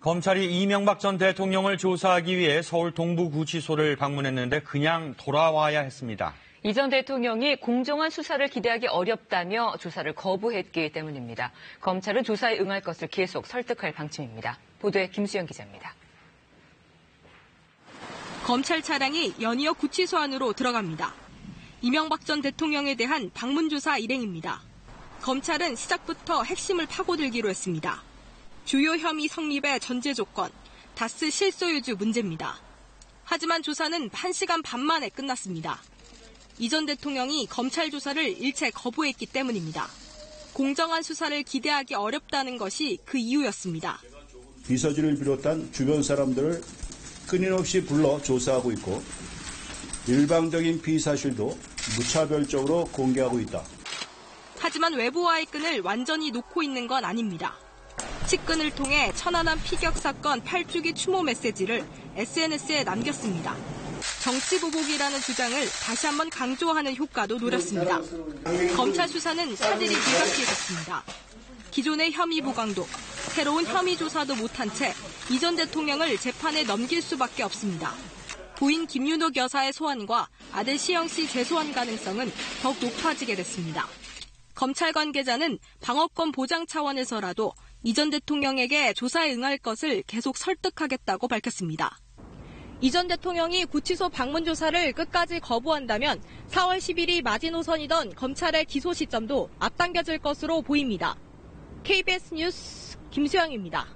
검찰이 이명박 전 대통령을 조사하기 위해 서울 동부구치소를 방문했는데 그냥 돌아와야 했습니다. 이 전 대통령이 공정한 수사를 기대하기 어렵다며 조사를 거부했기 때문입니다. 검찰은 조사에 응할 것을 계속 설득할 방침입니다. 보도에 김수영 기자입니다. 검찰 차량이 연이어 구치소 안으로 들어갑니다. 이명박 전 대통령에 대한 방문조사 일행입니다. 검찰은 시작부터 핵심을 파고들기로 했습니다. 주요 혐의 성립의 전제 조건, 다스 실소유주 문제입니다. 하지만 조사는 1시간 반 만에 끝났습니다. 이 전 대통령이 검찰 조사를 일체 거부했기 때문입니다. 공정한 수사를 기대하기 어렵다는 것이 그 이유였습니다. 비서진을 비롯한 주변 사람들을 끊임없이 불러 조사하고 있고 일방적인 피의 사실도 무차별적으로 공개하고 있다. 하지만 외부와의 끈을 완전히 놓고 있는 건 아닙니다. 측근을 통해 천안함 피격 사건 8주기 추모 메시지를 SNS에 남겼습니다. 정치보복이라는 주장을 다시 한번 강조하는 효과도 노렸습니다. 검찰 수사는 차질이 불가피해졌습니다. 기존의 혐의 보강도, 새로운 혐의 조사도 못한 채 이 전 대통령을 재판에 넘길 수밖에 없습니다. 부인 김윤옥 여사의 소환과 아들 시영 씨 재소환 가능성은 더욱 높아지게 됐습니다. 검찰 관계자는 방어권 보장 차원에서라도 이 전 대통령에게 조사에 응할 것을 계속 설득하겠다고 밝혔습니다. 이 전 대통령이 구치소 방문 조사를 끝까지 거부한다면 4월 10일이 마지노선이던 검찰의 기소 시점도 앞당겨질 것으로 보입니다. KBS 뉴스 김수영입니다.